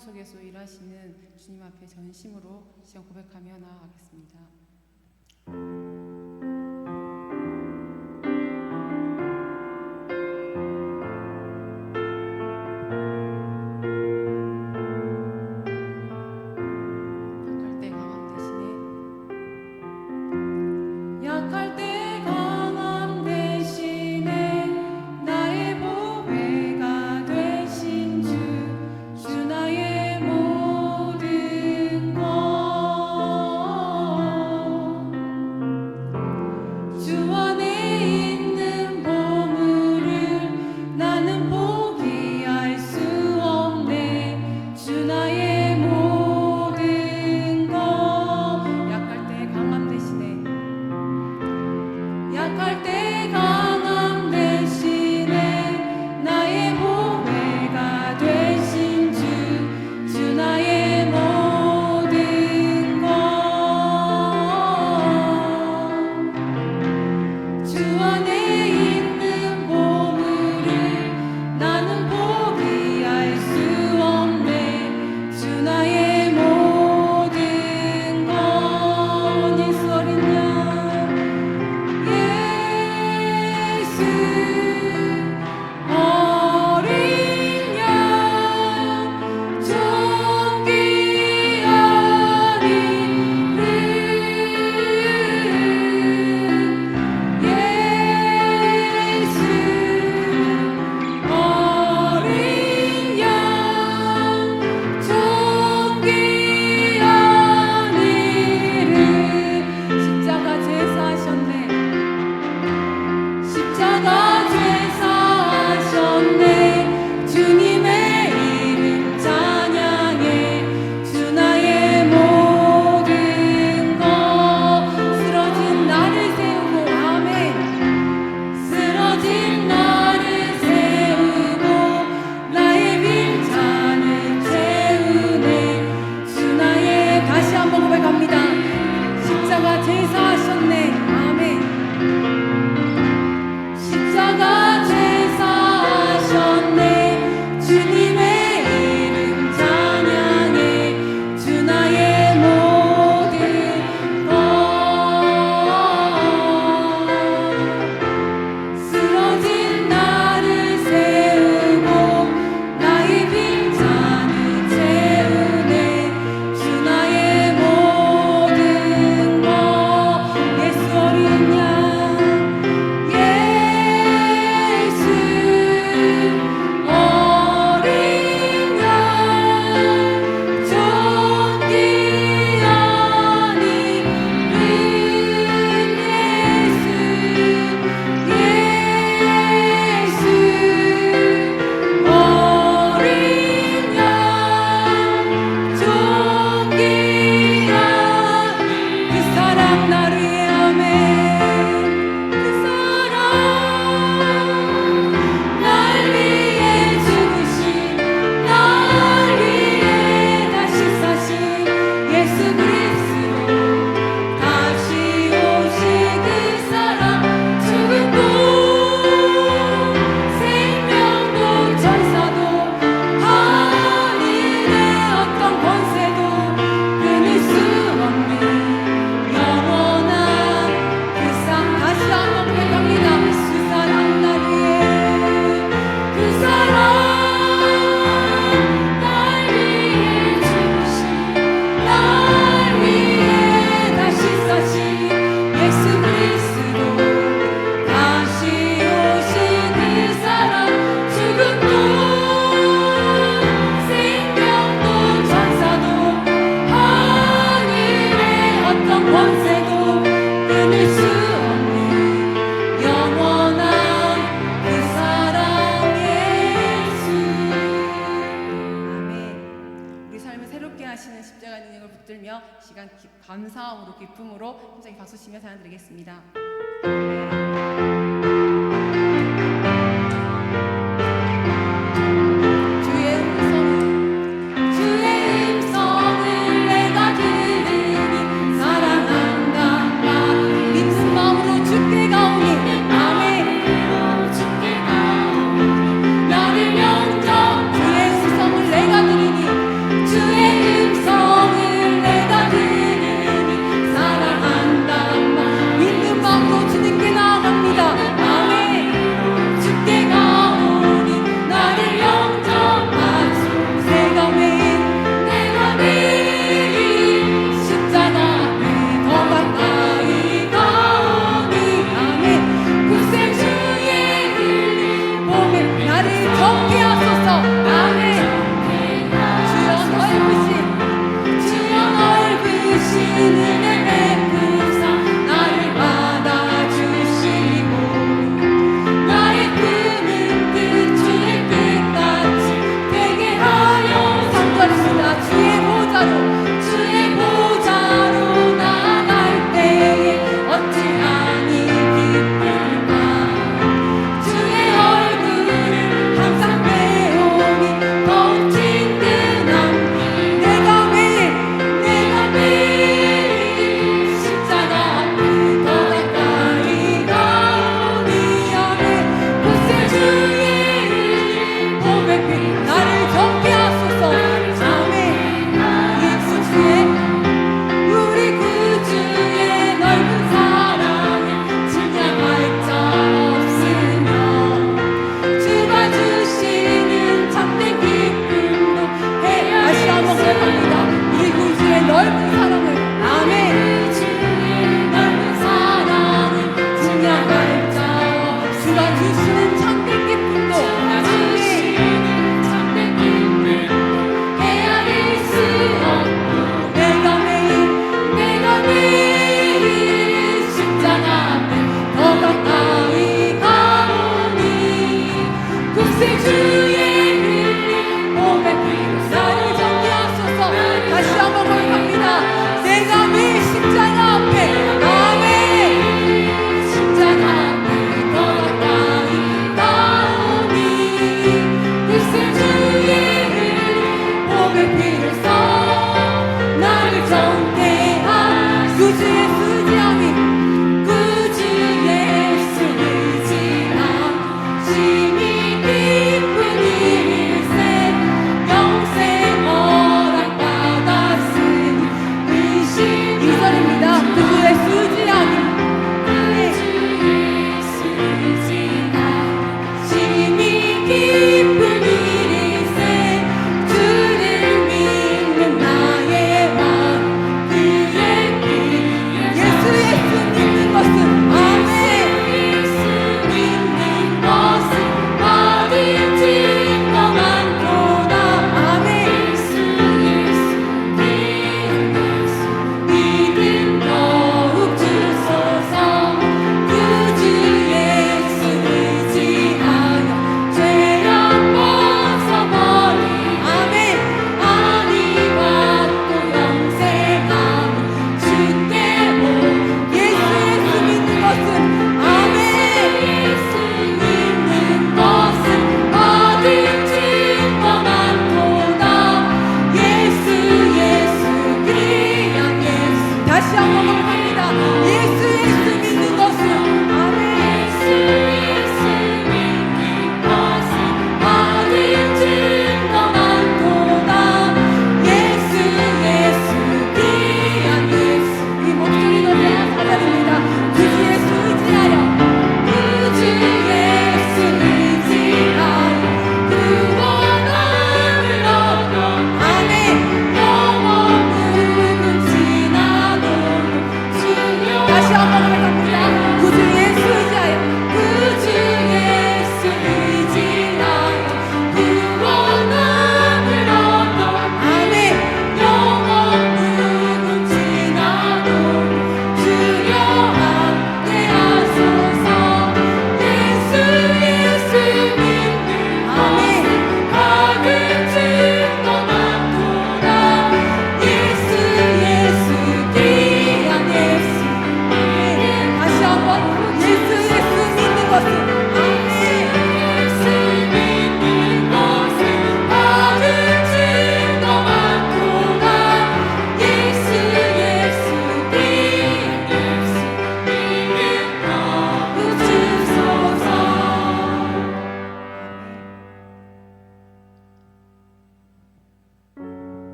속에서 일하시는 주님 앞에 전심으로 시간 고백하며 나아가겠습니다. 약할 때 강함 대신에 나의 보배가 되신 주 나의 모든 것 주 안에 있는 보물을 나는 포기할 수 없네. 주 나의 모든 것 약할 때 강함 대신에 약할 때 강함 대신에 나의 보배가 되신 주 나의 모든 것 주 안에 있는 보물을 나는 포기할 수 없네. 주 나의 모든 것 예수 어린 양 십자가 제사하셨네. 아멘. 십자가 제사하셨네. 주님의 이름 찬양해. 주 나의 모든 것 쓰러진 나를 세우고 나의 빈잔을 채우네. 주 나의 모든 것 예수 어린 양 예수 어린 양 존귀한 이름 예수 예수 어린 양 존귀한 그 사랑 나를 위해 아멘. 그 사랑 날 위해 죽으신 날 위해 다시 사신 예수 그리스도 다시 오실 그 사랑 죽음도 생명도 천사도 하늘의 어떤 권세도 끊을 수 없는 영원한 그 사랑 다시 한번 고백합니다. 그 사랑 날 위해 그 사랑 날 위해 죽으신 날 위해 다시 사신 예수 그리스도 다시 오신 그 사랑 죽음도 생명도 천사도 하늘의 어떤 권세도 끊을 수 없는 영원한 그 사랑 예수 아멘. 우리 삶을 새롭게 하시는 십자가 능력을 붙들며 시간 감사함으로 기쁨으로 힘차게 박수 치며 찬양 드리겠습니다. 주의 음성을 내가 들으니 사랑한다 믿는 마음으로 주께 가오니 아멘. 나를 영접 주의 음성을 내가 들으니 정케 하소서. 아멘. 주여 너의 크신 은혜 베푸사 나를 받아주시고 나의 꿈은 주의 뜻같이 되게 하여 상주하십니다. 주의 보좌로 나갈 때에 어찌하니 기쁠까. 주의 얼굴을 항상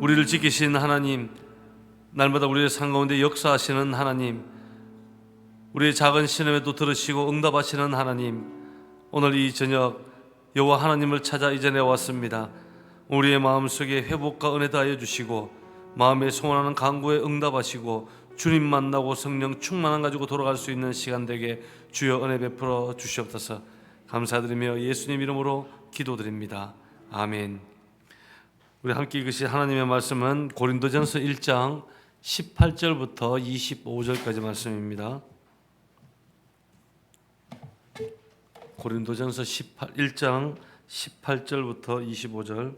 우리를 지키신 하나님, 날마다 우리의 삶 가운데 역사하시는 하나님, 우리의 작은 신음에도 들으시고 응답하시는 하나님, 오늘 이 저녁 여호와 하나님을 찾아 이 자리에 왔습니다. 우리의 마음속에 회복과 은혜 다하여 주시고 마음에 소원하는 간구에 응답하시고 주님 만나고 성령 충만함 가지고 돌아갈 수 있는 시간 되게 주여 은혜 베풀어 주시옵소서. 감사드리며 예수님 이름으로 기도드립니다. 아멘. 우리 함께 읽으실 하나님의 말씀은 고린도전서 1장 18절부터 25절까지 말씀입니다. 고린도전서 1장 18절부터 25절.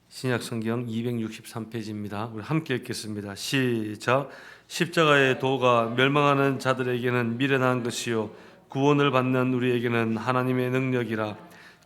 신약성경 263페이지입니다. 우리 함께 읽겠습니다. 시작. 십자가의 도가 멸망하는 자들에게는 미련한 것이요 구원을 받는 우리에게는 하나님의 능력이라.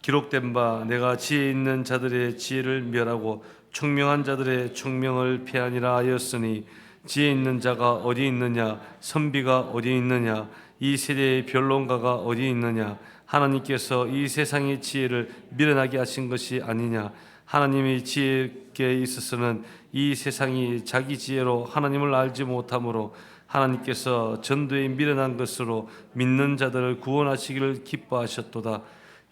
기록된 바 내가 지혜 있는 자들의 지혜를 멸하고 총명한 자들의 총명을 폐하니라 하였으니 지혜 있는 자가 어디 있느냐, 선비가 어디 있느냐, 이 세대의 변론가가 어디 있느냐. 하나님께서 이 세상의 지혜를 미련하게 하신 것이 아니냐. 하나님의 지혜에 있어서는 이 세상이 자기 지혜로 하나님을 알지 못하므로 하나님께서 전도에 미련한 것으로 믿는 자들을 구원하시기를 기뻐하셨도다.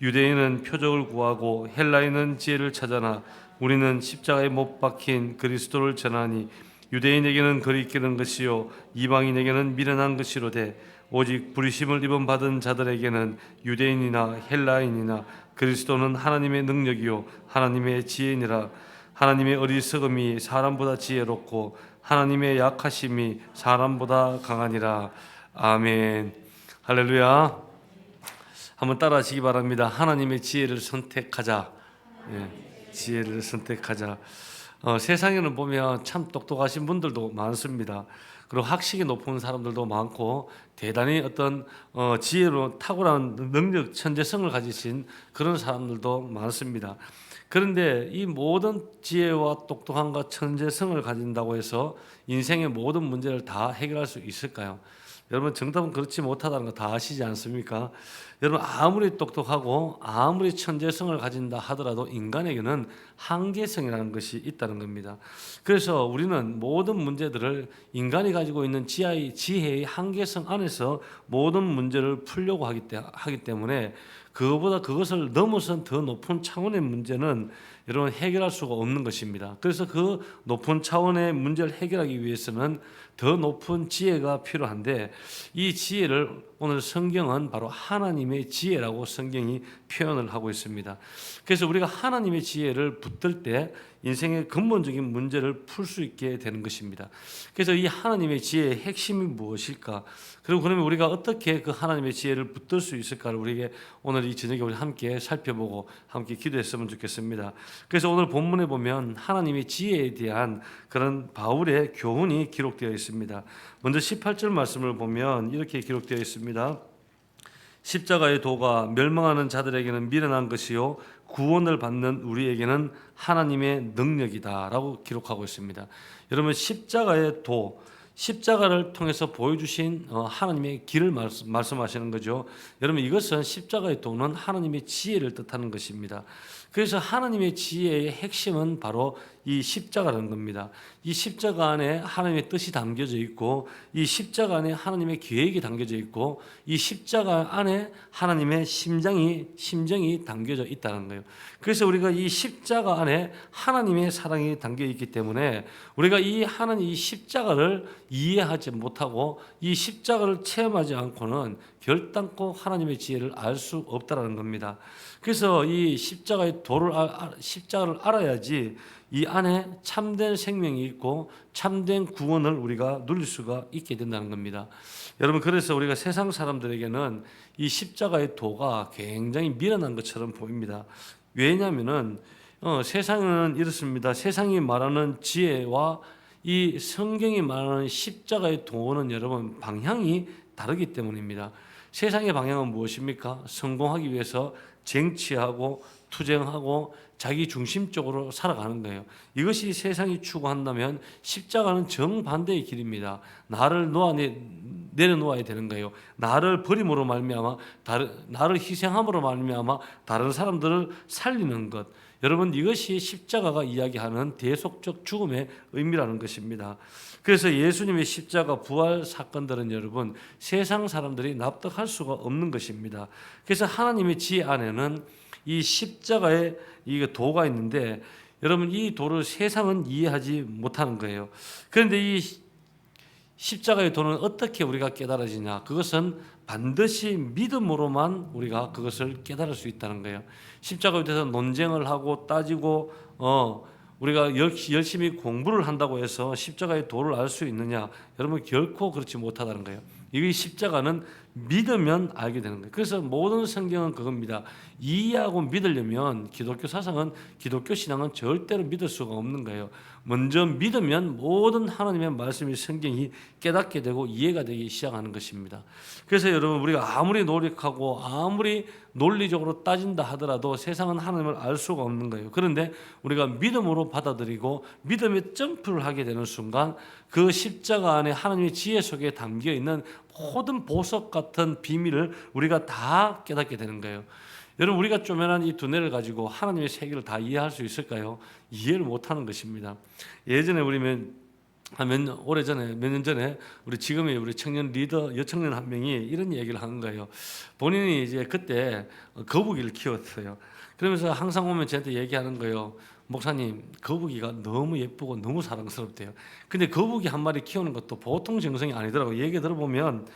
유대인은 표적을 구하고 헬라인은 지혜를 찾아나 우리는 십자가에 못 박힌 그리스도를 전하니 유대인에게는 거리끼는 것이요 이방인에게는 미련한 것이로되 오직 부르심을 입은 받은 자들에게는 유대인이나 헬라인이나 그리스도는 하나님의 능력이요 하나님의 지혜니라. 하나님의 어리석음이 사람보다 지혜롭고 하나님의 약하심이 사람보다 강하니라. 아멘. 할렐루야. 한번 따라하시기 바랍니다. 하나님의 지혜를 선택하자. 예, 지혜를 선택하자. 세상에는 보면 참 똑똑하신 분들도 많습니다. 그리고 학식이 높은 사람들도 많고 대단히 어떤 지혜로 탁월한 능력, 천재성을 가지신 그런 사람들도 많습니다. 그런데 이 모든 지혜와 똑똑함과 천재성을 가진다고 해서 인생의 모든 문제를 다 해결할 수 있을까요? 여러분 정답은 그렇지 못하다는 거 다 아시지 않습니까? 여러분 아무리 똑똑하고 아무리 천재성을 가진다 하더라도 인간에게는 한계성이라는 것이 있다는 겁니다. 그래서 우리는 모든 문제들을 인간이 가지고 있는 지혜의 한계성 안에서 모든 문제를 풀려고 하기 때문에 그것을 넘어선 더 높은 차원의 문제는 여러분 해결할 수가 없는 것입니다. 그래서 그 높은 차원의 문제를 해결하기 위해서는 더 높은 지혜가 필요한데 이 지혜를 오늘 성경은 바로 하나님의 지혜라고 성경이 표현을 하고 있습니다. 그래서 우리가 하나님의 지혜를 붙들 때 인생의 근본적인 문제를 풀 수 있게 되는 것입니다. 그래서 이 하나님의 지혜의 핵심이 무엇일까? 그리고 그러면 우리가 어떻게 그 하나님의 지혜를 붙들 수 있을까를 우리에게 오늘 이 저녁에 우리 함께 살펴보고 함께 기도했으면 좋겠습니다. 그래서 오늘 본문에 보면 하나님의 지혜에 대한 그런 바울의 교훈이 기록되어 있습니다. 먼저 18절 말씀을 보면 이렇게 기록되어 있습니다. 십자가의 도가 멸망하는 자들에게는 미련한 것이요 구원을 받는 우리에게는 하나님의 능력이다라고 기록하고 있습니다. 여러분 십자가의 도, 십자가를 통해서 보여주신 하나님의 길을 말씀하시는 거죠. 여러분 이것은 십자가의 도는 하나님의 지혜를 뜻하는 것입니다. 그래서 하나님의 지혜의 핵심은 바로 이 십자가라는 겁니다. 이 십자가 안에 하나님의 뜻이 담겨져 있고 이 십자가 안에 하나님의 계획이 담겨져 있고 이 십자가 안에 하나님의 심정이 담겨져 있다는 거예요. 그래서 우리가 이 십자가 안에 하나님의 사랑이 담겨 있기 때문에 우리가 이 십자가를 이해하지 못하고 이 십자가를 체험하지 않고는 결단코 하나님의 지혜를 알 수 없다라는 겁니다. 그래서 이 십자가의 십자가를 알아야지 이 안에 참된 생명이 있고 참된 구원을 우리가 누릴 수가 있게 된다는 겁니다. 여러분 그래서 우리가 세상 사람들에게는 이 십자가의 도가 굉장히 미련한 것처럼 보입니다. 왜냐하면은 세상은 이렇습니다. 세상이 말하는 지혜와 이 성경이 말하는 십자가의 도는 여러분 방향이 다르기 때문입니다. 세상의 방향은 무엇입니까? 성공하기 위해서 쟁취하고 투쟁하고 자기 중심적으로 살아가는 거예요. 이것이 세상이 추구한다면 십자가는 정반대의 길입니다. 나를 내려놓아야 되는 거예요. 나를 버림으로 말미암아 나를 희생함으로 말미암아 다른 사람들을 살리는 것. 여러분 이것이 십자가가 이야기하는 대속적 죽음의 의미라는 것입니다. 그래서 예수님의 십자가 부활 사건들은 여러분 세상 사람들이 납득할 수가 없는 것입니다. 그래서 하나님의 지혜 안에는 이 십자가의 이 도가 있는데 여러분 이 도를 세상은 이해하지 못하는 거예요. 그런데 이 십자가의 도는 어떻게 우리가 깨달아지냐? 그것은 반드시 믿음으로만 우리가 그것을 깨달을 수 있다는 거예요. 십자가에 대해서 논쟁을 하고 따지고 우리가 열심히 공부를 한다고 해서 십자가의 도를 알 수 있느냐? 여러분 결코 그렇지 못하다는 거예요. 이 십자가는 믿으면 알게 되는 거예요. 그래서 모든 성경은 그겁니다. 이해하고 믿으려면 기독교 사상은 기독교 신앙은 절대로 믿을 수가 없는 거예요. 먼저 믿으면 모든 하나님의 말씀이 성경이 깨닫게 되고 이해가 되기 시작하는 것입니다. 그래서 여러분 우리가 아무리 노력하고 아무리 논리적으로 따진다 하더라도 세상은 하나님을 알 수가 없는 거예요. 그런데 우리가 믿음으로 받아들이고 믿음의 점프를 하게 되는 순간 그 십자가 안에 하나님의 지혜 속에 담겨 있는 모든 보석 같은 비밀을 우리가 다 깨닫게 되는 거예요. 여러분 우리가 쪼매난 이 두뇌를 가지고 하나님의 세계를 다 이해할 수 있을까요? 이해를 못하는 것입니다. 예전에 우리 몇 년 전에 우리 지금의 우리 청년 리더 여청년 한 명이 이런 얘기를 하는 거예요. 본인이 이제 그때 거북이를 키웠어요. 그러면서 항상 오면 저한테 얘기하는 거예요. 목사님, 거북이가 너무 예쁘고 너무 사랑스럽대요. 근데 거북이 한 마리 키우는 것도 보통 정성이 아니더라고요. 얘기 들어보면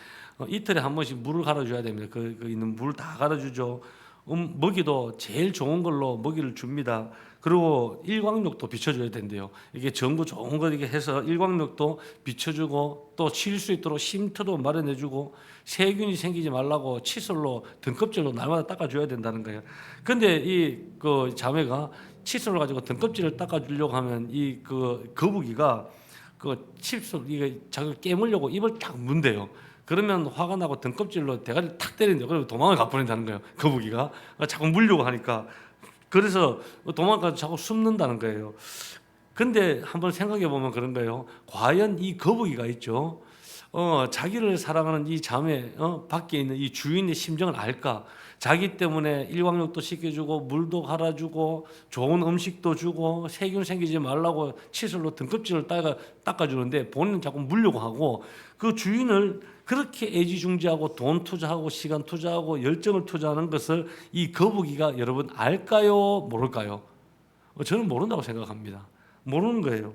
이틀에 한 번씩 물을 갈아줘야 됩니다. 그 있는 물 다 갈아주죠. 먹이도 제일 좋은 걸로 먹이를 줍니다. 그리고 일광욕도 비춰줘야 된대요. 이게 전구 좋은 거 이렇게 해서 일광욕도 비춰주고 또 쉴 수 있도록 쉼터도 마련해주고 세균이 생기지 말라고 칫솔로 등껍질로 날마다 닦아줘야 된다는 거예요. 근데 이 그 자매가 칫솔을 가지고 등껍질을 닦아주려고 하면 이 그 거북이가 그 칫솔 이게 자기 깨물려고 입을 딱 문대요. 그러면 화가 나고 등껍질로 대가리를 탁 때린대요. 그리고 도망을 가버린다는 거예요. 거북이가 자꾸 물려고 하니까. 그래서 도망가서 자꾸 숨는다는 거예요. 근데 한번 생각해 보면 그런 거예요. 과연 이 거북이가 있죠. 자기를 사랑하는 이 자매, 밖에 있는 이 주인의 심정을 알까? 자기 때문에 일광욕도 시켜주고 물도 갈아주고 좋은 음식도 주고 세균 생기지 말라고 칫솔로 등껍질을 닦아주는데 본인은 자꾸 물려고 하고 그 주인을 그렇게 애지중지하고 돈 투자하고 시간 투자하고 열정을 투자하는 것을 이 거북이가 여러분 알까요? 모를까요? 저는 모른다고 생각합니다. 모르는 거예요.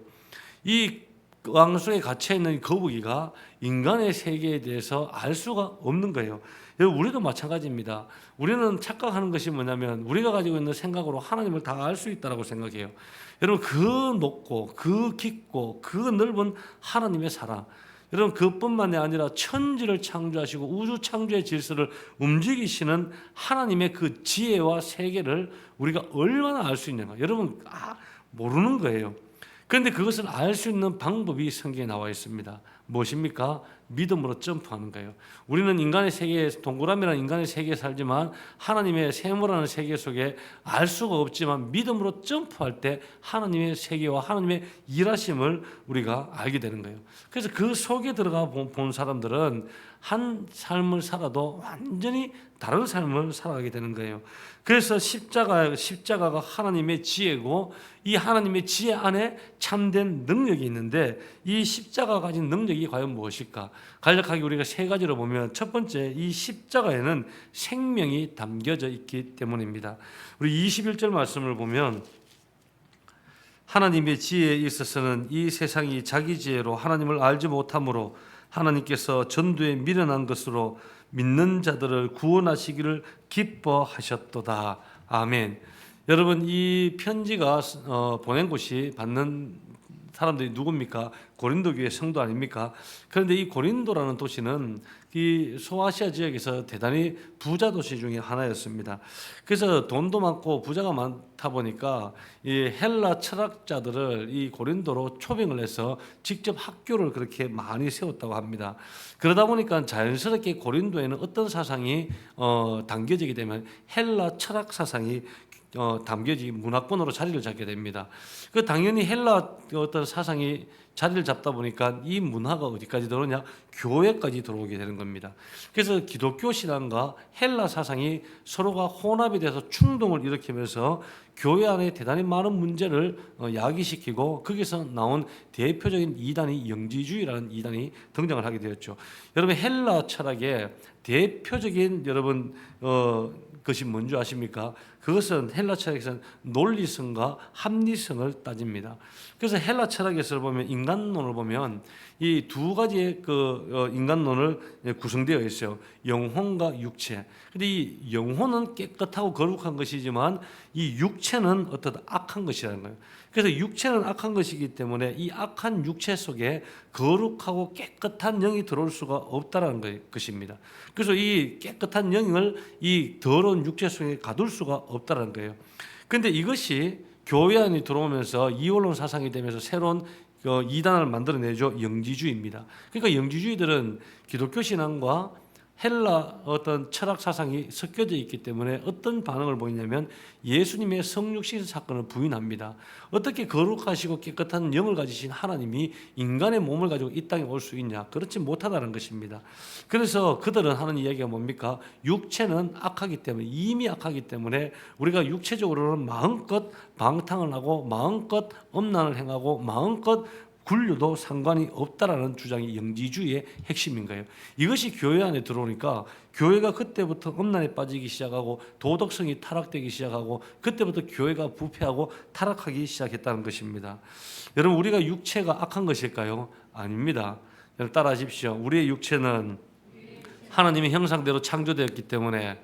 이 왕 속에 갇혀 있는 이 거북이가 인간의 세계에 대해서 알 수가 없는 거예요. 여러분, 우리도 마찬가지입니다. 우리는 착각하는 것이 뭐냐면 우리가 가지고 있는 생각으로 하나님을 다 알 수 있다고 생각해요. 여러분, 그 높고 그 깊고 그 넓은 하나님의 사랑, 여러분 그뿐만이 아니라 천지를 창조하시고 우주 창조의 질서를 움직이시는 하나님의 그 지혜와 세계를 우리가 얼마나 알 수 있는가? 여러분 모르는 거예요. 그런데 그것을 알 수 있는 방법이 성경에 나와 있습니다. 무엇입니까? 믿음으로 점프하는 거예요. 우리는 인간의 세계에 동그라미라는 인간의 세계에 살지만 하나님의 세모라는 세계 속에 알 수가 없지만 믿음으로 점프할 때 하나님의 세계와 하나님의 일하심을 우리가 알게 되는 거예요. 그래서 그 속에 들어가 본 사람들은 한 삶을 살아도 완전히 다른 삶을 살아가게 되는 거예요. 그래서 십자가가 하나님의 지혜고 이 하나님의 지혜 안에 참된 능력이 있는데 이 십자가가 가진 능력이 과연 무엇일까? 간략하게 우리가 세 가지로 보면 첫 번째, 이 십자가에는 생명이 담겨져 있기 때문입니다. 우리 21절 말씀을 보면 하나님의 지혜에 있어서는 이 세상이 자기 지혜로 하나님을 알지 못하므로 하나님께서 전도에 미련한 것으로 믿는 자들을 구원하시기를 기뻐하셨도다. 아멘. 여러분, 이 편지가 보낸 곳이 받는 사람들이 누굽니까? 고린도 교회 성도 아닙니까? 그런데 이 고린도라는 도시는 이 소아시아 지역에서 대단히 부자 도시 중에 하나였습니다. 그래서 돈도 많고 부자가 많다 보니까 이 헬라 철학자들을 이 고린도로 초빙을 해서 직접 학교를 그렇게 많이 세웠다고 합니다. 그러다 보니까 자연스럽게 고린도에는 어떤 사상이 담겨지게 되면 헬라 철학 사상이 담겨지 문화권으로 자리를 잡게 됩니다. 그 당연히 헬라 어떤 사상이 자리를 잡다 보니까 이 문화가 어디까지 들어오냐? 교회까지 들어오게 되는 겁니다. 그래서 기독교 신앙과 헬라 사상이 서로가 혼합이 돼서 충동을 일으키면서 교회 안에 대단히 많은 문제를 야기시키고 거기서 나온 대표적인 이단이 영지주의라는 이단이 등장을 하게 되었죠. 여러분, 헬라 철학의 대표적인 여러분 것이 뭔지 아십니까? 그것은 헬라 철학에서는 논리성과 합리성을 따집니다. 그래서 헬라 철학에서 보면 인간론을 보면 이 두 가지의 인간론을 구성되어 있어요. 영혼과 육체. 근데 이 영혼은 깨끗하고 거룩한 것이지만 이 육체는 어떤 악한 것이라는 거예요. 그래서 육체는 악한 것이기 때문에 이 악한 육체 속에 거룩하고 깨끗한 영이 들어올 수가 없다라는 것입니다. 그래서 이 깨끗한 영을 이 더러운 육체 속에 가둘 수가 없다라는 거예요. 그런데 이것이 교회 안에 들어오면서 이원론 사상이 되면서 새로운 이단을 만들어내죠. 영지주의입니다. 그러니까 영지주의들은 기독교 신앙과 헬라 어떤 철학 사상이 섞여져 있기 때문에 어떤 반응을 보이냐면 예수님의 성육신 사건을 부인합니다. 어떻게 거룩하시고 깨끗한 영을 가지신 하나님이 인간의 몸을 가지고 이 땅에 올 수 있냐? 그렇지 못하다는 것입니다. 그래서 그들은 하는 이야기가 뭡니까? 육체는 악하기 때문에, 이미 악하기 때문에 우리가 육체적으로는 마음껏 방탕을 하고 마음껏 엄난을 행하고 마음껏 굴려도 상관이 없다라는 주장이 영지주의의 핵심인 거예요. 이것이 교회 안에 들어오니까 교회가 그때부터 엄난에 빠지기 시작하고 도덕성이 타락되기 시작하고 그때부터 교회가 부패하고 타락하기 시작했다는 것입니다. 여러분, 우리가 육체가 악한 것일까요? 아닙니다. 여러분 따라하십시오. 우리의 육체는 하나님의 형상대로 창조되었기 때문에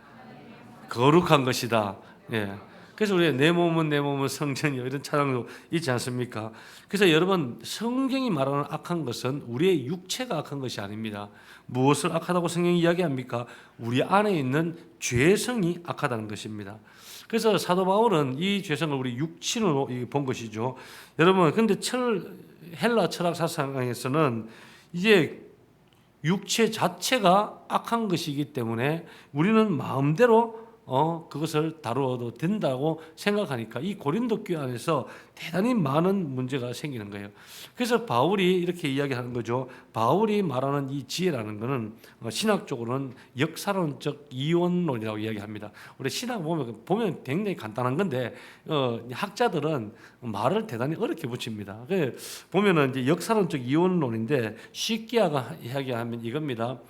거룩한 것이다. 예. 그래서 우리 내 몸은 성전이요 이런 찬양도 있지 않습니까? 그래서 여러분 성경이 말하는 악한 것은 우리의 육체가 악한 것이 아닙니다. 무엇을 악하다고 성경이 이야기합니까? 우리 안에 있는 죄성이 악하다는 것입니다. 그래서 사도 바울은 이 죄성을 우리 육신으로 본 것이죠. 여러분 근데 헬라 철학 사상에서는 이제 육체 자체가 악한 것이기 때문에 우리는 마음대로 그것을 다루어도 된다고 생각하니까 이 고린도 교회 안에서 대단히 많은 문제가 생기는 거예요. 그래서 바울이 이렇게 이야기하는 거죠. 바울이 말하는 이 지혜라는 것은 신학적으로는 역사론적 이원론이라고 이야기합니다. 우리 신학 보면 굉장히 간단한 건데 학자들은 말을 대단히 어렵게 붙입니다. 보면은 이제 역사론적 이원론인데 쉽게 이야기하면 이겁니다.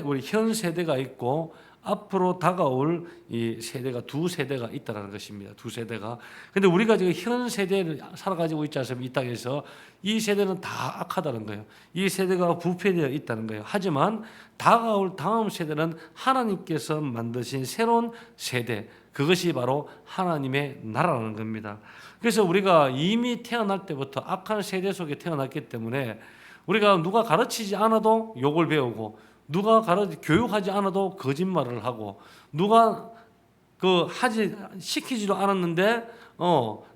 우리 현 세대가 있고 앞으로 다가올 이 세대가 두 세대가 있다는 것입니다. 두 세대가. 근데 우리가 지금 현 세대를 살아가지고 있지 않습니까? 이 땅에서 이 세대는 다 악하다는 거예요. 이 세대가 부패되어 있다는 거예요. 하지만 다가올 다음 세대는 하나님께서 만드신 새로운 세대, 그것이 바로 하나님의 나라라는 겁니다. 그래서 우리가 이미 태어날 때부터 악한 세대 속에 태어났기 때문에 우리가 누가 가르치지 않아도 욕을 배우고 누가 교육하지 않아도 거짓말을 하고 누가 시키지도 않았는데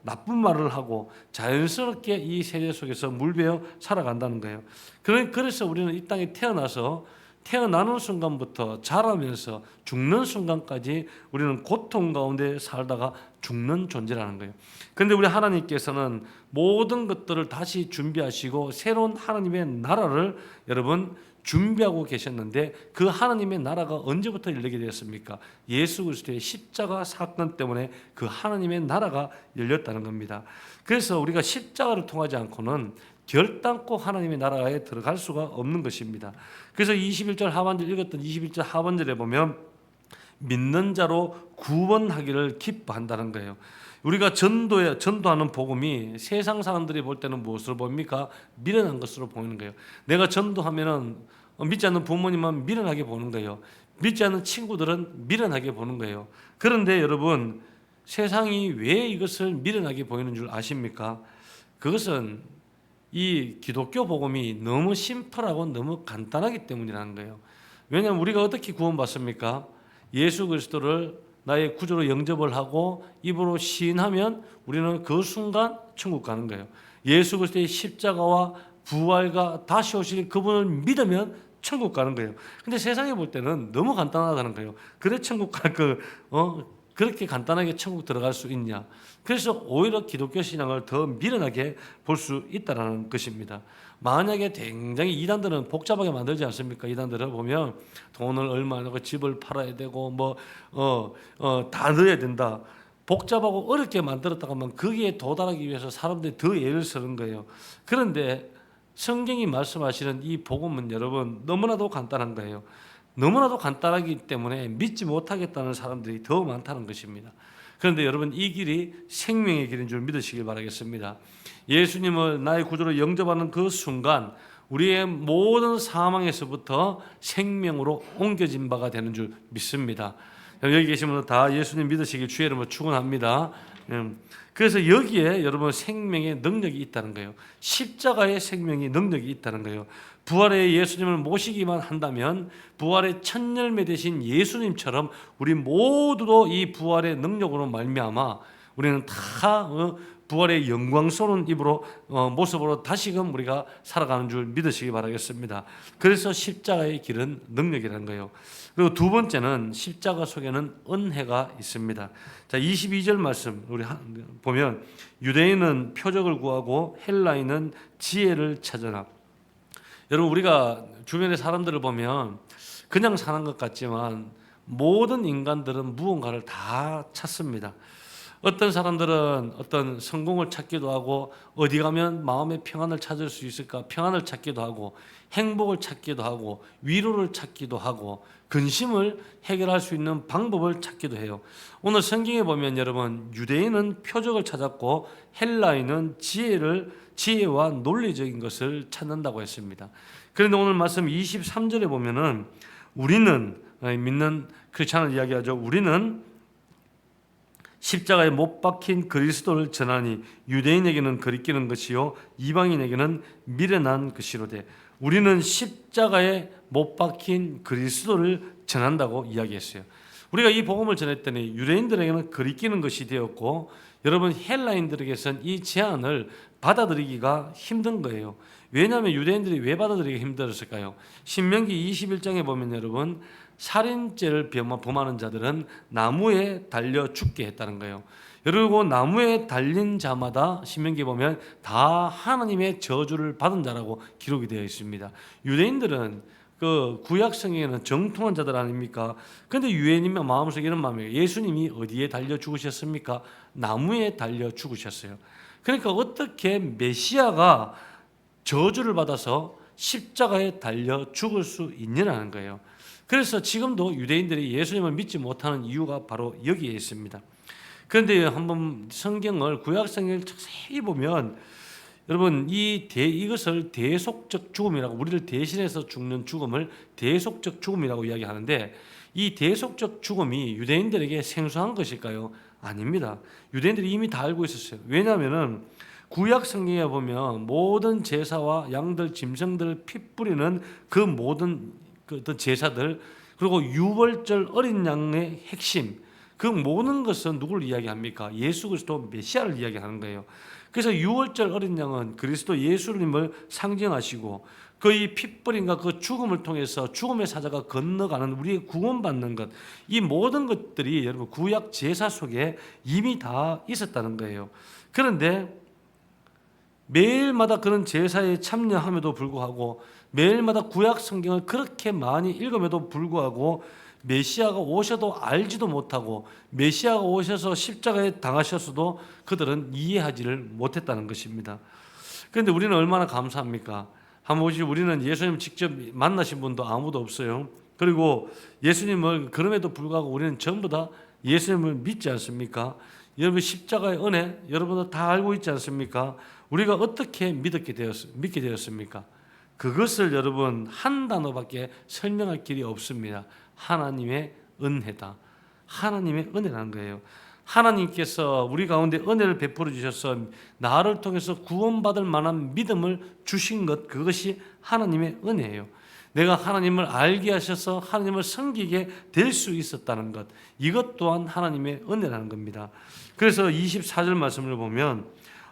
나쁜 말을 하고 자연스럽게 이 세대 속에서 물배어 살아간다는 거예요. 그래서 우리는 이 땅에 태어나는 순간부터 자라면서 죽는 순간까지 우리는 고통 가운데 살다가 죽는 존재라는 거예요. 그런데 우리 하나님께서는 모든 것들을 다시 준비하시고 새로운 하나님의 나라를 여러분 준비하고 계셨는데 그 하나님의 나라가 언제부터 열리게 되었습니까? 예수 그리스도의 십자가 사건 때문에 그 하나님의 나라가 열렸다는 겁니다. 그래서 우리가 십자가를 통하지 않고는 결단코 하나님의 나라에 들어갈 수가 없는 것입니다. 그래서 21절 하반절 읽었던 21절 하반절에 보면 믿는 자로 구원하기를 기뻐한다는 거예요. 우리가 전도하는 복음이 세상 사람들이 볼 때는 무엇으로 보입니까? 미련한 것으로 보이는 거예요. 내가 전도하면은 믿지 않는 부모님만 미련하게 보는 거예요. 믿지 않는 친구들은 미련하게 보는 거예요. 그런데 여러분 세상이 왜 이것을 미련하게 보이는 줄 아십니까? 그것은 이 기독교 복음이 너무 심플하고 너무 간단하기 때문이라는 거예요. 왜냐하면 우리가 어떻게 구원받습니까? 예수 그리스도를 나의 구주로 영접을 하고 입으로 시인하면 우리는 그 순간 천국 가는 거예요. 예수 그리스도의 십자가와 부활과 다시 오실 그분을 믿으면 천국 가는 거예요. 근데 세상에 볼 때는 너무 간단하다는 거예요. 그래 천국 그렇게 간단하게 천국 들어갈 수 있냐? 그래서 오히려 기독교 신앙을 더 미련하게 볼 수 있다는 것입니다. 만약에 굉장히 이단들은 복잡하게 만들지 않습니까? 이단들을 보면 돈을 얼마 내고 집을 팔아야 되고 다 넣어야 된다. 복잡하고 어렵게 만들었다가만 거기에 도달하기 위해서 사람들이 더 애를 쓰는 거예요. 그런데 성경이 말씀하시는 이 복음은 여러분 너무나도 간단한 거예요. 너무나도 간단하기 때문에 믿지 못하겠다는 사람들이 더 많다는 것입니다. 그런데 여러분 이 길이 생명의 길인 줄 믿으시길 바라겠습니다. 예수님을 나의 구주로 영접하는 그 순간 우리의 모든 사망에서부터 생명으로 옮겨진 바가 되는 줄 믿습니다. 여기 계신 분들 다 예수님 믿으시길 주의 이름으로 축원합니다. 그래서 여기에 여러분 생명의 능력이 있다는 거예요. 십자가의 생명이 능력이 있다는 거예요. 부활의 예수님을 모시기만 한다면 부활의 첫 열매 되신 예수님처럼 우리 모두도 이 부활의 능력으로 말미암아 우리는 다 부활의 영광스러운 모습으로 다시금 우리가 살아가는 줄 믿으시기 바라겠습니다. 그래서 십자가의 길은 능력이라는 거예요. 그리고 두 번째는 십자가 속에는 은혜가 있습니다. 자, 22절 말씀 우리 보면 유대인은 표적을 구하고 헬라인은 지혜를 찾으나. 여러분 우리가 주변의 사람들을 보면 그냥 사는 것 같지만 모든 인간들은 무언가를 다 찾습니다. 어떤 사람들은 어떤 성공을 찾기도 하고 어디 가면 마음의 평안을 찾을 수 있을까 평안을 찾기도 하고 행복을 찾기도 하고 위로를 찾기도 하고 근심을 해결할 수 있는 방법을 찾기도 해요. 오늘 성경에 보면 여러분 유대인은 표적을 찾았고 헬라인은 지혜와 논리적인 것을 찾는다고 했습니다. 그런데 오늘 말씀 23절에 보면은 우리는 믿는 크리스찬을 이야기하죠. 우리는 십자가에 못 박힌 그리스도를 전하니 유대인에게는 거리끼는 것이요 이방인에게는 미련한 것이로되 우리는 십자가에 못 박힌 그리스도를 전한다고 이야기했어요. 우리가 이 복음을 전했더니 유대인들에게는 거리끼는 것이 되었고 여러분 헬라인들에게서는 이 제안을 받아들이기가 힘든 거예요. 왜냐하면 유대인들이 왜 받아들이기가 힘들었을까요? 신명기 21장에 보면 여러분 살인죄를 범하는 자들은 나무에 달려 죽게 했다는 거예요. 그리고 나무에 달린 자마다 신명기에 보면 다 하나님의 저주를 받은 자라고 기록이 되어 있습니다. 유대인들은 그 구약 성경에는 정통한 자들 아닙니까? 근데 유대인이면 마음속에 이런 마음이에요. 예수님이 어디에 달려 죽으셨습니까? 나무에 달려 죽으셨어요. 그러니까 어떻게 메시아가 저주를 받아서 십자가에 달려 죽을 수 있느냐는 거예요. 그래서 지금도 유대인들이 예수님을 믿지 못하는 이유가 바로 여기에 있습니다. 그런데 한번 성경을 구약 성경을 자세히 보면 여러분 이것을 대속적 죽음이라고 우리를 대신해서 죽는 죽음을 대속적 죽음이라고 이야기하는데 이 대속적 죽음이 유대인들에게 생소한 것일까요? 아닙니다. 유대인들이 이미 다 알고 있었어요. 왜냐하면은 구약 성경에 보면 모든 제사와 양들, 짐승들 피 뿌리는 그 모든 그 어떤 제사들 그리고 유월절 어린 양의 핵심 그 모든 것은 누구를 이야기합니까? 예수 그리스도 메시아를 이야기하는 거예요. 그래서 유월절 어린 양은 그리스도 예수님을 상징하시고 그의 핏뿌림과 그 죽음을 통해서 죽음의 사자가 건너가는 우리의 구원받는 것 이 모든 것들이 여러분 구약 제사 속에 이미 다 있었다는 거예요. 그런데 매일마다 그런 제사에 참여함에도 불구하고 매일마다 구약 성경을 그렇게 많이 읽음에도 불구하고 메시아가 오셔도 알지도 못하고 메시아가 오셔서 십자가에 당하셨어도 그들은 이해하지를 못했다는 것입니다. 그런데 우리는 얼마나 감사합니까? 한번 보시죠. 우리는 예수님 직접 만나신 분도 아무도 없어요. 그리고 예수님을 그럼에도 불구하고 우리는 전부 다 예수님을 믿지 않습니까? 여러분 십자가의 은혜 여러분도 다 알고 있지 않습니까? 우리가 어떻게 믿게 되었습니까? 그것을 여러분 한 단어밖에 설명할 길이 없습니다. 하나님의 은혜다. 하나님의 은혜라는 거예요. 하나님께서 우리 가운데 은혜를 베풀어 주셔서 나를 통해서 구원받을 만한 믿음을 주신 것 그것이 하나님의 은혜예요. 내가 하나님을 알게 하셔서 하나님을 섬기게 될 수 있었다는 것 이것 또한 하나님의 은혜라는 겁니다. 그래서 24절 말씀을 보면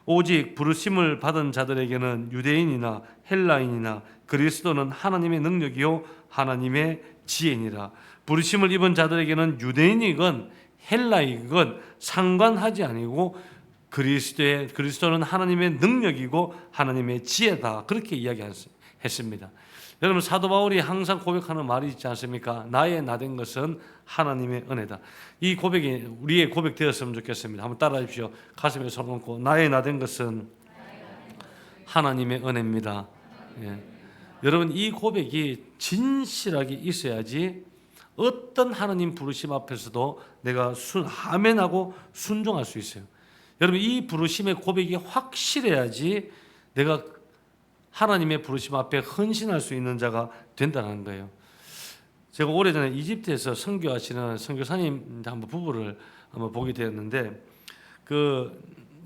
오직 부르심을 받은 자들에게는 유대인이나 헬라인이나 그리스도는 하나님의 능력이요 하나님의 지혜니라. 부르심을 입은 자들에게는 유대인이건 헬라이건 상관하지 아니고 그리스도는 하나님의 능력이고 하나님의 지혜다. 그렇게 이야기했습니다. 여러분 사도 바울이 항상 고백하는 말이 있지 않습니까? 나의 나된 것은 하나님의 은혜다. 이 고백이 우리의 고백 되었으면 좋겠습니다. 한번 따라하십시오. 가슴에 손 얹고 나의 나된 것은 하나님의 은혜입니다. 예. 여러분 이 고백이 진실하게 있어야지 어떤 하나님 부르심 앞에서도 내가 아멘하고 순종할 수 있어요. 여러분 이 부르심의 고백이 확실해야지 내가 하나님의 부르심 앞에 헌신할 수 있는 자가 된다는 거예요. 제가 오래전에 이집트에서 선교하시는 선교사님 한번 부부를 한번 보게 되었는데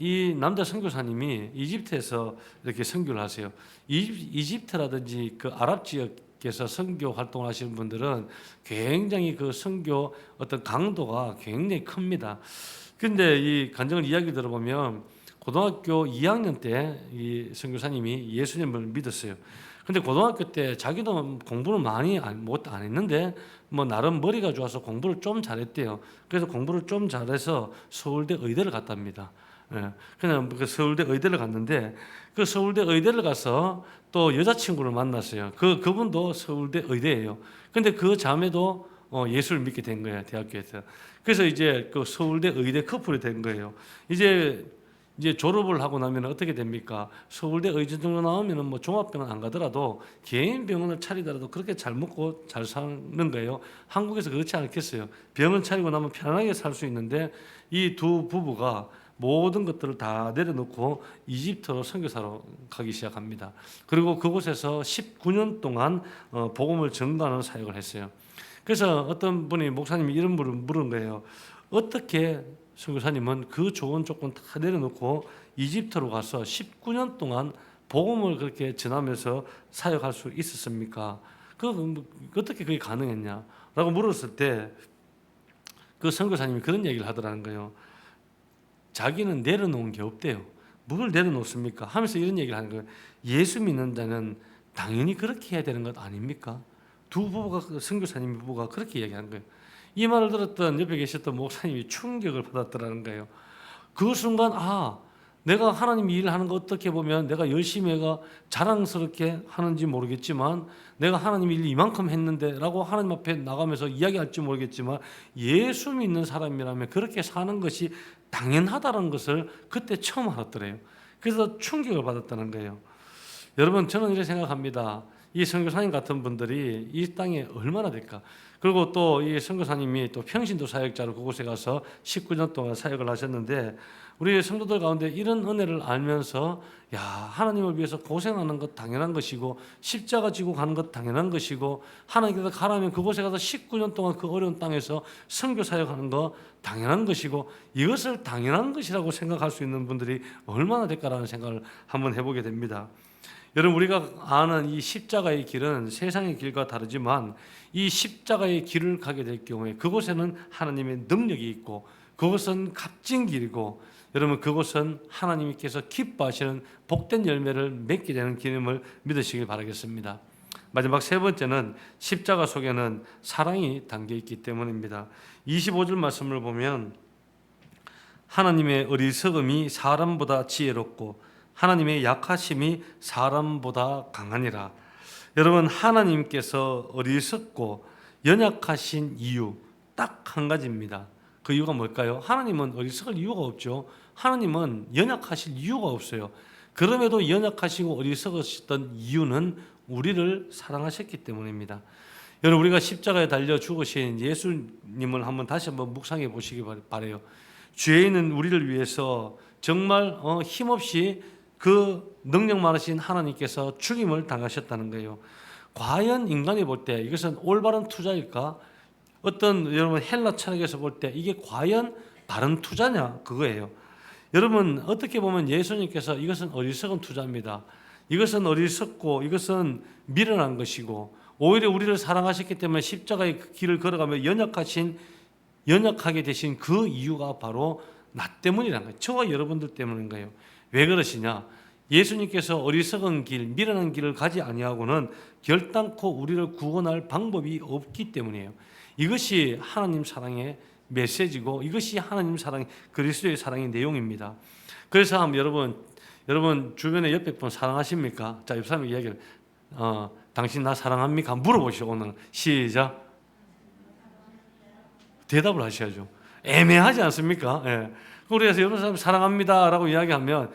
이 남자 선교사님이 이집트에서 이렇게 선교를 하세요. 이집트라든지 그 아랍 지역에서 선교 활동을 하시는 분들은 굉장히 그 선교 어떤 강도가 굉장히 큽니다. 근데 이 간증을 이야기 들어보면 고등학교 2학년 때 이 선교사님이 예수님을 믿었어요. 근데 고등학교 때 자기도 공부는 많이 안 했는데 뭐 나름 머리가 좋아서 공부를 좀 잘했대요. 그래서 공부를 좀 잘해서 서울대 의대를 갔답니다. 예. 그냥 그 서울대 의대를 갔는데 그 서울대 의대를 가서 또 여자친구를 만났어요. 그분도 서울대 의대예요. 근데 그 자매도 예수를 믿게 된 거예요, 대학교에서. 그래서 이제 그 서울대 의대 커플이 된 거예요. 이제 졸업을 하고 나면 어떻게 됩니까? 서울대 의대 정도 나오면 뭐 종합병원 안 가더라도 개인 병원을 차리더라도 그렇게 잘 먹고 잘 사는 거예요. 한국에서 그렇지 않겠어요. 병원 차리고 나면 편안하게 살 수 있는데 이 두 부부가 모든 것들을 다 내려놓고 이집트로 선교사로 가기 시작합니다. 그리고 그곳에서 19년 동안 복음을 전가하는 사역을 했어요. 그래서 어떤 분이 목사님이 이런 물은 거예요. 어떻게 선교사님은 그 좋은 조건 다 내려놓고 이집트로 가서 19년 동안 복음을 그렇게 전하면서 사역할 수 있었습니까? 어떻게 그게 가능했냐라고 물었을 때 그 선교사님이 그런 얘기를 하더라는 거예요. 자기는 내려놓은 게 없대요. 뭘 내려놓습니까? 하면서 이런 얘기를 하는 거예요. 예수 믿는 자는 당연히 그렇게 해야 되는 것 아닙니까? 두 부부가, 선교사님 부부가 그렇게 얘기한 거예요. 이 말을 들었던 옆에 계셨던 목사님이 충격을 받았더라는 거예요. 그 순간 내가 하나님 일을 하는 거 어떻게 보면 내가 열심히 해가 자랑스럽게 하는지 모르겠지만 내가 하나님 일 이만큼 했는데 라고 하나님 앞에 나가면서 이야기할지 모르겠지만 예수 믿는 사람이라면 그렇게 사는 것이 당연하다는 것을 그때 처음 알았더래요. 그래서 충격을 받았다는 거예요. 여러분, 저는 이렇게 생각합니다. 이 선교사님 같은 분들이 이 땅에 얼마나 될까? 그리고 또 이 선교사님이 또 평신도 사역자로 그곳에 가서 19년 동안 사역을 하셨는데 우리 성도들 가운데 이런 은혜를 알면서 하나님을 위해서 고생하는 것 당연한 것이고 십자가 지고 가는 것 당연한 것이고 하나님께서 가라면 그곳에 가서 19년 동안 그 어려운 땅에서 선교 사역하는 것 당연한 것이고 이것을 당연한 것이라고 생각할 수 있는 분들이 얼마나 될까라는 생각을 한번 해보게 됩니다. 여러분, 우리가 아는 이 십자가의 길은 세상의 길과 다르지만 이 십자가의 길을 가게 될 경우에 그곳에는 하나님의 능력이 있고 그것은 값진 길이고 여러분, 그것은 하나님께서 기뻐하시는 복된 열매를 맺게 되는 길임을 믿으시길 바라겠습니다. 마지막 세 번째는 십자가 속에는 사랑이 담겨 있기 때문입니다. 25절 말씀을 보면 하나님의 어리석음이 사람보다 지혜롭고 하나님의 약하심이 사람보다 강하니라. 여러분, 하나님께서 어리석고 연약하신 이유 딱 한 가지입니다. 그 이유가 뭘까요? 하나님은 어리석을 이유가 없죠. 하나님은 연약하실 이유가 없어요. 그럼에도 연약하시고 어리석으셨던 이유는 우리를 사랑하셨기 때문입니다. 여러분, 우리가 십자가에 달려 죽으신 예수님을 다시 한번 묵상해 보시기 바라요. 죄에 있는 우리를 위해서 정말 힘없이 그 능력 많으신 하나님께서 죽임을 당하셨다는 거예요. 과연 인간이 볼 때 이것은 올바른 투자일까? 여러분 헬라 철학에서 볼 때 이게 과연 바른 투자냐? 그거예요. 여러분, 어떻게 보면 예수님께서 이것은 어리석은 투자입니다. 이것은 어리석고 이것은 미련한 것이고 오히려 우리를 사랑하셨기 때문에 십자가의 길을 걸어가며 연약하게 되신 그 이유가 바로 나 때문이라는 거예요. 저와 여러분들 때문인 거예요. 왜 그러시냐? 예수님께서 어리석은 길, 미련한 길을 가지 아니하고는 결단코 우리를 구원할 방법이 없기 때문이에요. 이것이 하나님 사랑의 메시지고 이것이 하나님 사랑, 그리스도의 사랑의 내용입니다. 그래서 여러분 주변에 옆에 분 사랑하십니까? 자, 옆 사람 이야기를 당신 나 사랑합니까? 물어보시오. 오늘 시작. 대답을 하셔야죠. 애매하지 않습니까? 예. 그래서 여러 사람 사랑합니다라고 이야기하면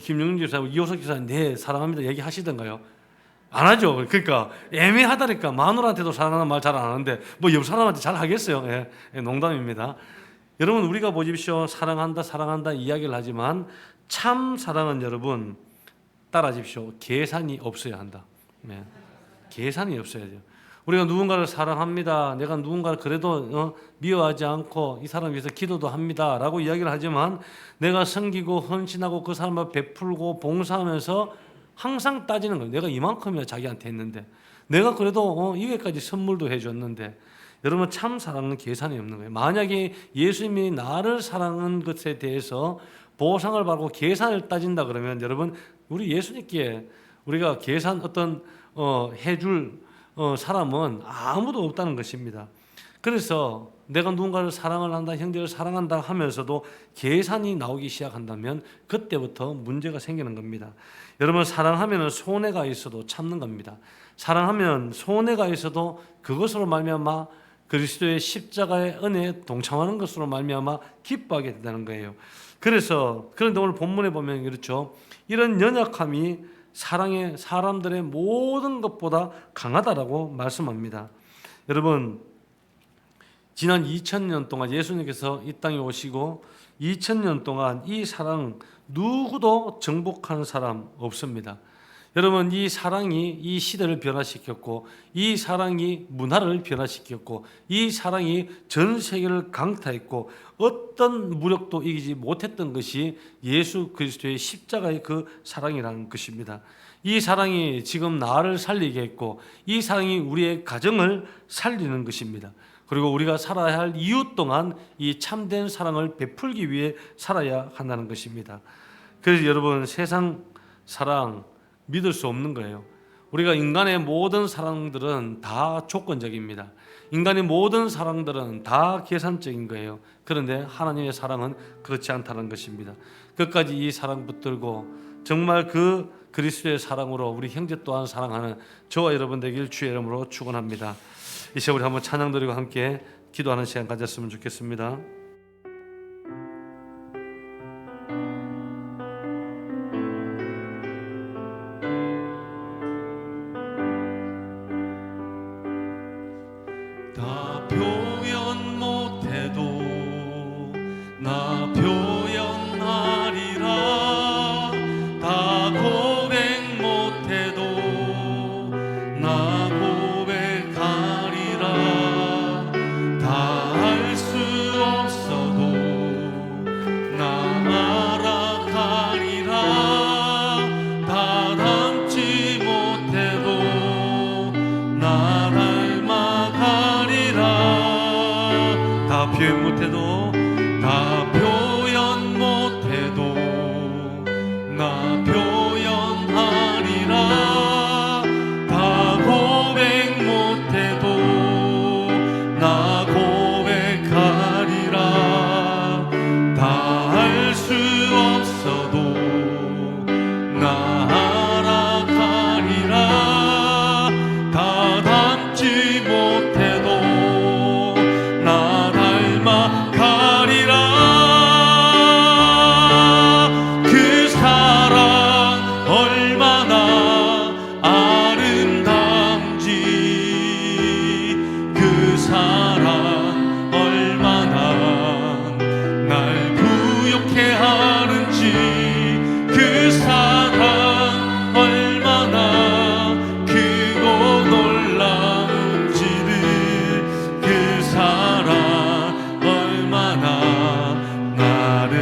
김영준 집사님, 이호석 집사님 네 사랑합니다 얘기하시던가요? 안 하죠. 그러니까 애매하다니까. 마누라한테도 사랑하는 말 잘 안 하는데 뭐 옆 사람한테 잘 하겠어요. 예, 농담입니다. 여러분, 우리가 보십시오. 사랑한다 이야기를 하지만 참 사랑은 여러분 따라하십시오. 계산이 없어야 한다. 네. 계산이 없어야 돼요. 우리가 누군가를 사랑합니다. 내가 누군가를 그래도 미워하지 않고 이 사람을 위해서 기도도 합니다. 라고 이야기를 하지만 내가 섬기고 헌신하고 그 사람을 베풀고 봉사하면서 항상 따지는 거예요. 내가 이만큼이나 자기한테 했는데 내가 그래도 이게까지 선물도 해줬는데 여러분, 참 사랑은 계산이 없는 거예요. 만약에 예수님이 나를 사랑한 것에 대해서 보상을 받고 계산을 따진다 그러면 여러분, 우리 예수님께 우리가 계산 해줄 사람은 아무도 없다는 것입니다. 그래서 내가 누군가를 사랑을 한다, 형제를 사랑한다 하면서도 계산이 나오기 시작한다면 그때부터 문제가 생기는 겁니다. 여러분, 사랑하면 손해가 있어도 참는 겁니다. 사랑하면 손해가 있어도 그것으로 말미암아 그리스도의 십자가의 은혜에 동참하는 것으로 말미암아 기뻐하게 된다는 거예요. 그런데 오늘 본문에 보면 그렇죠. 이런 연약함이 사람들의 모든 것보다 강하다라고 말씀합니다. 여러분, 지난 2000년 동안 예수님께서 이 땅에 오시고 2000년 동안 이 사랑 누구도 정복한 사람 없습니다. 여러분, 이 사랑이 이 시대를 변화시켰고, 이 사랑이 문화를 변화시켰고, 이 사랑이 전 세계를 강타했고, 어떤 무력도 이기지 못했던 것이 예수 그리스도의 십자가의 그 사랑이라는 것입니다. 이 사랑이 지금 나를 살리게 했고, 이 사랑이 우리의 가정을 살리는 것입니다. 그리고 우리가 살아야 할 이유 동안 이 참된 사랑을 베풀기 위해 살아야 한다는 것입니다. 그래서 여러분, 세상 사랑 믿을 수 없는 거예요. 우리가 인간의 모든 사랑들은 다 조건적입니다. 인간의 모든 사랑들은 다 계산적인 거예요. 그런데 하나님의 사랑은 그렇지 않다는 것입니다. 끝까지 이 사랑 붙들고 정말 그 그리스도의 사랑으로 우리 형제 또한 사랑하는 저와 여러분 되길 주의 이름으로 축원합니다. 이 시간 우리 한번 찬양 드리고 함께 기도하는 시간 가졌으면 좋겠습니다. 다 표현 못해도 나 표현하리라. 다 고백 못해도 나 고백하리라. 다 알 수 없어도 나 알아가리라. 다 닮지 못해도 나 닮아가리라. 다 표현 못해도 다 표현 못해도 나 표현하리라. 다 고백 못해도 나 고백하리라. 다 알 수 없어도 나 알아가리라. 다 닮지 못해도 나 닮아가리라. 그 사랑 얼마나 아름다운지, 그 사랑 얼마나 날 부욕해 하는지, 그 사랑 얼마나 크고 놀라운지를, 그 사랑 얼마나 나를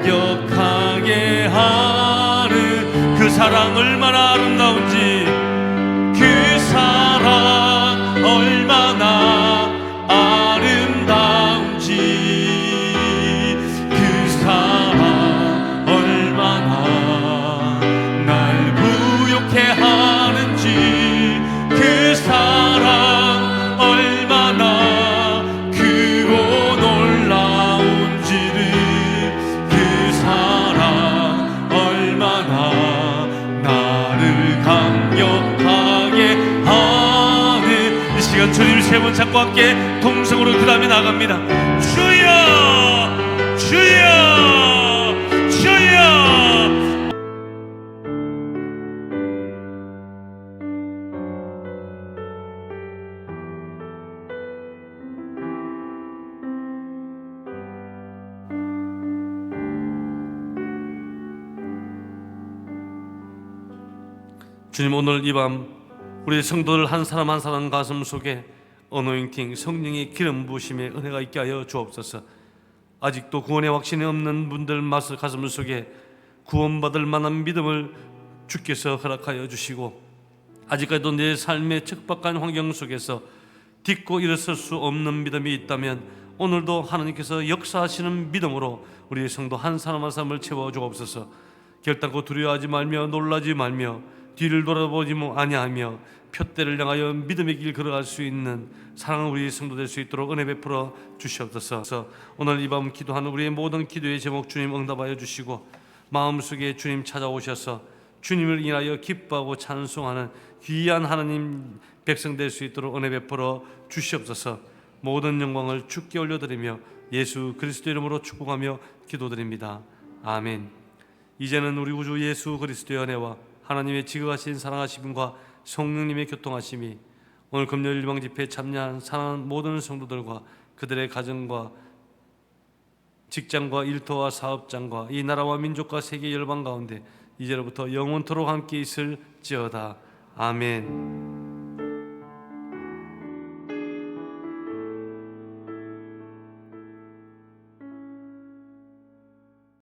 기억하게 하는, 그 사랑 얼마나 아름다운지, 그 사랑 얼마나 아름다운지, 그 사랑 얼마나 날 부욕해 하는지, 그 사랑 얼마나 크고 놀라운지를, 그 사랑 얼마나 나를 감격하게 하는. 이 시간 주님 세 번 잡고 함께 동성으로 그 다음에 나갑니다. 주여 주여 주여. 주님, 오늘 이 밤 우리 성도들 한 사람 한 사람 가슴 속에 어노잉팅, 성령의 기름 부으심의 은혜가 있게 하여 주옵소서. 아직도 구원의 확신이 없는 분들 가슴 속에 구원받을 만한 믿음을 주께서 허락하여 주시고, 아직까지도 내 삶의 척박한 환경 속에서 딛고 일어설 수 없는 믿음이 있다면 오늘도 하나님께서 역사하시는 믿음으로 우리 성도 한 사람 한 사람을 채워 주옵소서. 결단코 두려워하지 말며 놀라지 말며 뒤를 돌아보지 아니하며 표대를 향하여 믿음의 길 걸어갈 수 있는 사랑하는 우리 성도 될 수 있도록 은혜 베풀어 주시옵소서. 오늘 이 밤 기도하는 우리의 모든 기도의 제목 주님 응답하여 주시고, 마음속에 주님 찾아오셔서 주님을 인하여 기뻐하고 찬송하는 귀한 하나님 백성 될 수 있도록 은혜 베풀어 주시옵소서. 모든 영광을 주께 올려드리며 예수 그리스도 이름으로 축복하며 기도드립니다. 아멘. 이제는 우리 구주 예수 그리스도의 은혜와 하나님의 지극하신 사랑하심과 성령님의 교통하심이 오늘 금요일 일방집회에 참여한 사랑하는 모든 성도들과 그들의 가정과 직장과 일터와 사업장과 이 나라와 민족과 세계 열방 가운데 이제로부터 영원토록 함께 있을지어다. 아멘.